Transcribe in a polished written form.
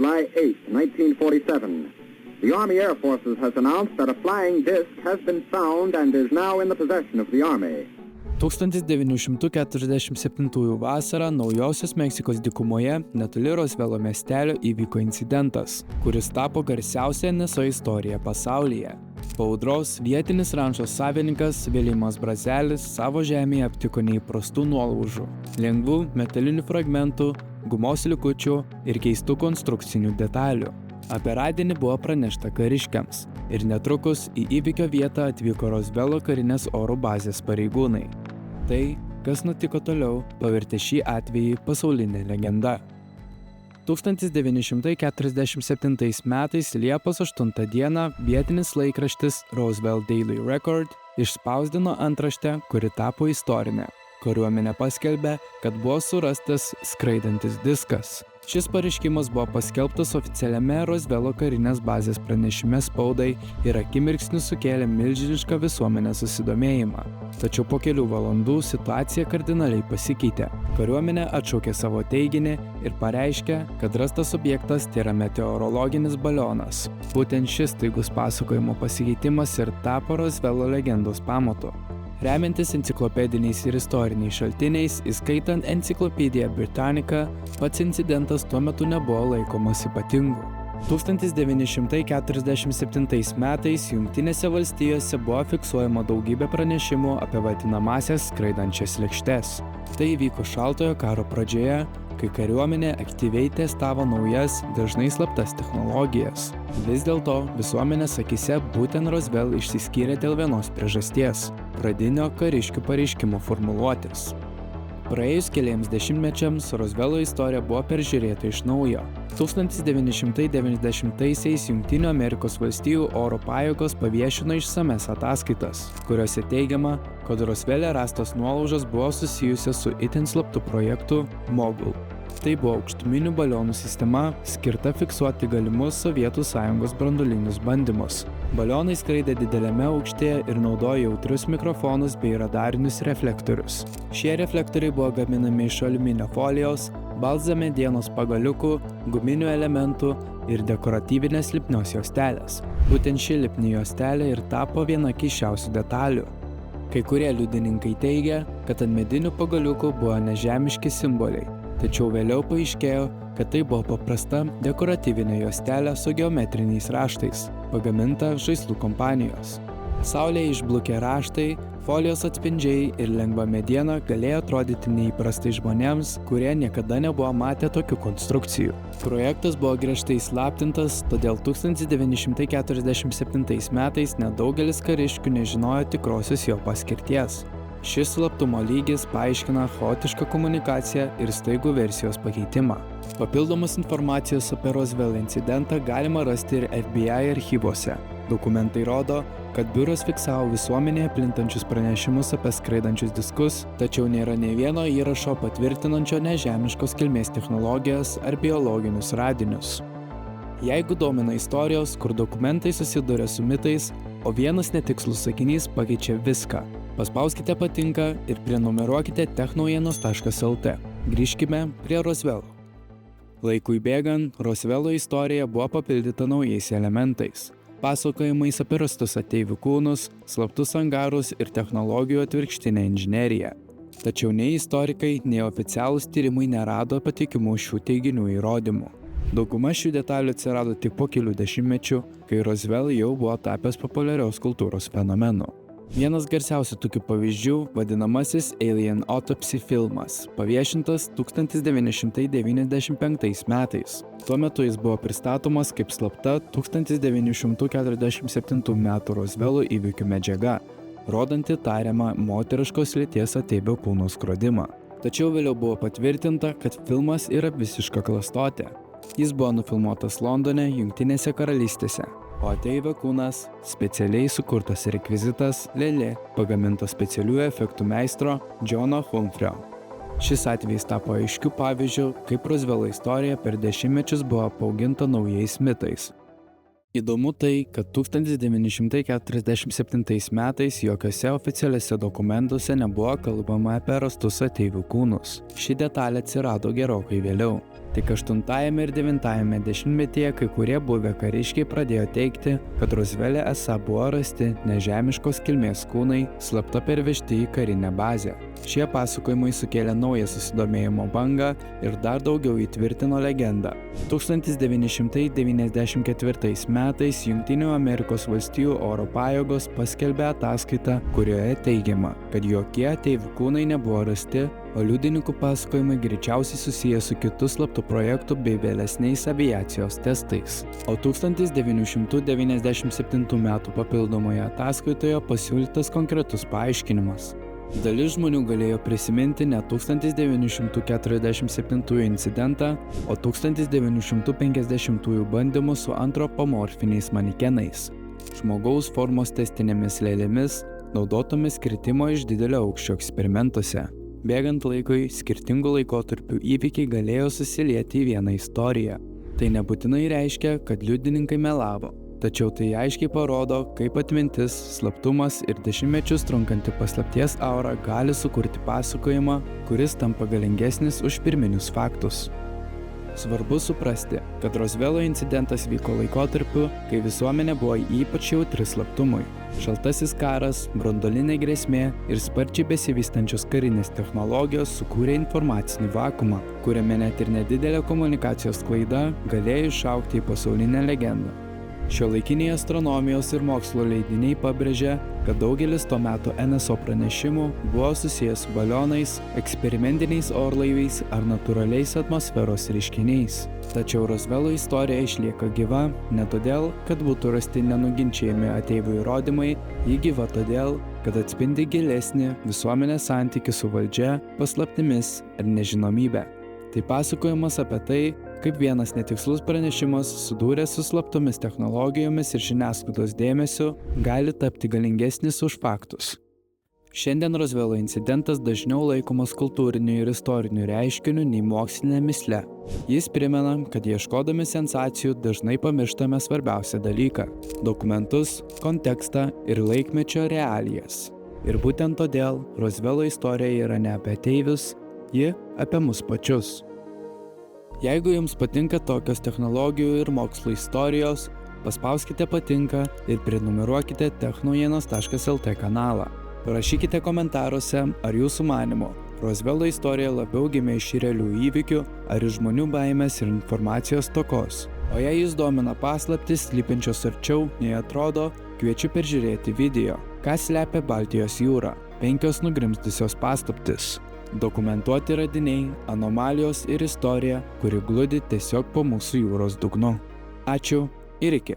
July 8, 1947. The Army Air Forces has announced that a flying disc has been found and is now in the possession of the Army. 1947 vasarą Naujosios Meksikos dykumoje netoli Rosvelo miestelio įvyko incidentas, kuris tapo garsiausia NSO istorija pasaulyje. Po audros vietinis rančo savininkas Viljamas Brazelis savo žemėje aptiko neįprastų nuolaužų, lengvų metalinių fragmentų, gumos likučių ir keistų konstrukcinių detalių. Apie radinį buvo pranešta kariškiams ir netrukus į įvykio vietą atvyko Rosvelo karinės oro bazės pareigūnai. Tai, kas nutiko toliau, pavertė šį atvejį pasaulinė legenda. 1947 metais Liepos 8 dieną vietinis laikraštis Roswell Daily Record išspausdino antraštę, kuri tapo istorinė. Kariuomenė paskelbė, kad buvo surastas skraidantis diskas. Šis pareiškimas buvo paskelbtas oficialiame Rosvelo karinės bazės pranešime spaudai ir akimirksniu sukėlė milžinišką visuomenės susidomėjimą. Tačiau po kelių valandų situacija kardinaliai pasikeitė. Kariuomenė atšaukė savo teiginį ir pareiškė, kad rastas objektas tėra meteorologinis balionas. Būtent šis staigus pasakojimo pasikeitimas ir tapo Rosvelo legendos pamatu. Remiantis enciklopediniais ir istoriniais šaltiniais, įskaitant Encyclopedia Britannica, pats incidentas tuo metu nebuvo laikomas ypatingu. 1947 metais Jungtinėse valstijose buvo fiksuojama daugybė pranešimų apie vadinamąsias skraidančias lėkštes. Tai įvyko šaltojo karo pradžioje, kai kariuomenė aktyviai testavo naujas, dažnai slaptas technologijas. Vis dėlto visuomenės akyse būtent Roswell išsiskyrė dėl vienos priežasties – pradinio kariškių pareiškimo formuluotės. Praėjus keliems dešimtmečiams Rosvelo istorija buvo peržiūrėta iš naujo. 1990-aisiais Jungtinių Amerikos valstijų oro pajėgos paviešino išsames ataskaitas, kuriuose teigiama, kad Rosvele rastos nuolaužos buvo susijusios su itin slaptu projektu Mogul. Tai buvo aukštuminių balionų sistema, skirta fiksuoti galimus Sovietų Sąjungos branduolinius bandymus. Balionai skraidė dideliame aukštyje ir naudojo jautrius mikrofonus bei radarinius reflektorius. Šie reflektoriai buvo gaminami iš aliuminio folijos, balza medienos pagaliukų, guminių elementų ir dekoratyvinės lipnios juostelės. Būtent ši lipni juostelė ir tapo viena keisčiausių detalių. Kai kurie liudininkai teigia, kad ant medinių pagaliukų buvo nežemiški simboliai. Tačiau vėliau paaiškėjo, kad tai buvo paprasta dekoratyvinė juostelė su geometriniais raštais, pagaminta žaislų kompanijos. Saulėje išblukę raštai, folijos atspindžiai ir lengva mediena galėjo atrodyti neįprastai žmonėms, kurie niekada nebuvo matę tokių konstrukcijų. Projektas buvo griežtai slaptintas, todėl 1947 metais nedaugelis kariškių nežinojo tikrosios jo paskirties. Šis slaptumo lygis paaiškina chaotišką komunikaciją ir staigų versijos pakeitimą. Papildomos informacijos apie Roswell incidentą galima rasti ir FBI archyvuose. Dokumentai rodo, kad biuras fiksavo visuomenėje plintančius pranešimus apie skraidančius diskus, tačiau nėra nei vieno įrašo patvirtinančio nežemiškos kilmės technologijas ar biologinius radinius. Jeigu domina istorijos, kur dokumentai susiduria su mitais, o vienas netikslus sakinys pakeičia viską, paspauskite patinka ir prenumeruokite technaujienos.lt. Grįžkime prie Roswello. Laikui bėgant, Roswello istorija buvo papildyta naujais elementais. Pasakojimais apie rastus ateivių kūnus, slaptus angarus ir technologijų atvirkštinę inžineriją. Tačiau nei istorikai, nei oficialūs tyrimai nerado patikimų šių teiginių įrodymų. Dauguma šių detalių atsirado tik po kelių dešimtmečių, kai Roswell jau buvo tapęs populiarios kultūros fenomenu. Vienas garsiausių tokių pavyzdžių – vadinamasis Alien Autopsy filmas, paviešintas 1995 metais. Tuo metu jis buvo pristatomas kaip slapta 1947 metų Roswello įvykių medžiaga, rodanti tariamą moteriškos lyties ateivio kūno skrodimą. Tačiau vėliau buvo patvirtinta, kad filmas yra visiška klastotė. Jis buvo nufilmuotas Londone, Jungtinėse karalystėse, o ateivio kūnas – specialiai sukurtas rekvizitas lėlė, pagamintas specialių efektų meistro Johno Humphrey. Šis atvejis tapo aiškiu pavyzdžiu, kaip Roswello istorija per dešimtmečius buvo apauginta naujais mitais. Įdomu tai, kad 1947 metais jokiuose oficialiuose dokumentuose nebuvo kalbama apie rastus ateivių kūnus. Ši detalė atsirado gerokai vėliau. Tik 8 ir 9 dešimtmetyje kai kurie buvę kariškiai pradėjo teigti, kad Roswell'e esą buvo rasti nežemiškos kilmės kūnai slapta pervežti į karinę bazę. Šie pasakojimai sukėlė naują susidomėjimo bangą ir dar daugiau įtvirtino legendą. 1994 metais Jungtinių Amerikos valstijų oro pajėgos paskelbė ataskaitą, kurioje teigiama, kad jokie ateivių kūnai nebuvo rasti, o liudininkų pasakojimai greičiausiai susiję su kitu slaptu projektu bei vėlesniais aviacijos testais. O 1997 metų papildomoje ataskaitoje pasiūlytas konkretus paaiškinimas. Dalis žmonių galėjo prisiminti ne 1947 incidentą, o 1950 bandymus su antropomorfiniais manekenais, žmogaus formos testinėmis lėlėmis, naudotomis kritimo iš didelio aukščio eksperimentuose. Bėgant laikui, skirtingų laikotarpių įvykiai galėjo susilieti į vieną istoriją. Tai nebūtinai reiškia, kad liudininkai melavo. Tačiau tai aiškiai parodo, kaip atmintis, slaptumas ir dešimtmečius trunkanti paslapties aura gali sukurti pasakojimą, kuris tampa galingesnis už pirminius faktus. Svarbu suprasti, kad Roswell'o incidentas vyko laikotarpiu, kai visuomenė buvo ypač jautri slaptumui. Šaltasis karas, branduolinė grėsmė ir sparčiai besivystančios karinės technologijos sukūrė informacinį vakuumą, kuriame net ir nedidelė komunikacijos klaida galėjo išaugti į pasaulinę legendą. Šiuolaikiniai astronomijos ir mokslo leidiniai pabrėžia, kad daugelis to meto NSO pranešimų buvo susijęs su balionais, eksperimentiniais orlaiviais ar natūraliais atmosferos reiškiniais. Tačiau Roswell'o istorija išlieka gyva ne todėl, kad būtų rasti nenuginčiami ateivių įrodymai, ji gyva todėl, kad atspindi gilesnį visuomenės santykį su valdžia, paslaptimis ir nežinomybe. Tai pasakojimas apie tai, kaip vienas netikslus pranešimas sudūręs su slaptomis technologijomis ir žiniasklaidos dėmesiu gali tapti galingesnis už faktus. Šiandien Roswell'o incidentas dažniau laikomas kultūriniu ir istoriniu reiškiniu nei mokslinė mįsle. Jis primena, kad ieškodami sensacijų dažnai pamirštame svarbiausią dalyką – dokumentus, kontekstą ir laikmečio realijas. Ir būtent todėl Roswell'o istorija yra ne apie ateivius, ji apie mus pačius. Jeigu jums patinka tokios technologijų ir mokslo istorijos, paspauskite patinka ir prenumeruokite technaujienos.lt kanalą. Parašykite komentaruose, ar jūsų manymu Roswell'o istorija labiau gimė iš realių įvykių ar iš žmonių baimės ir informacijos stokos. O jei jūs domina paslaptis slypinčios arčiau nei atrodo, kviečiu peržiūrėti video Ką slepia Baltijos jūra? 5 nugrimzdusios paslaptys. Dokumentuoti radiniai, anomalijos ir istorija, kuri gludi tiesiog po mūsų jūros dugnu. Ačiū ir iki.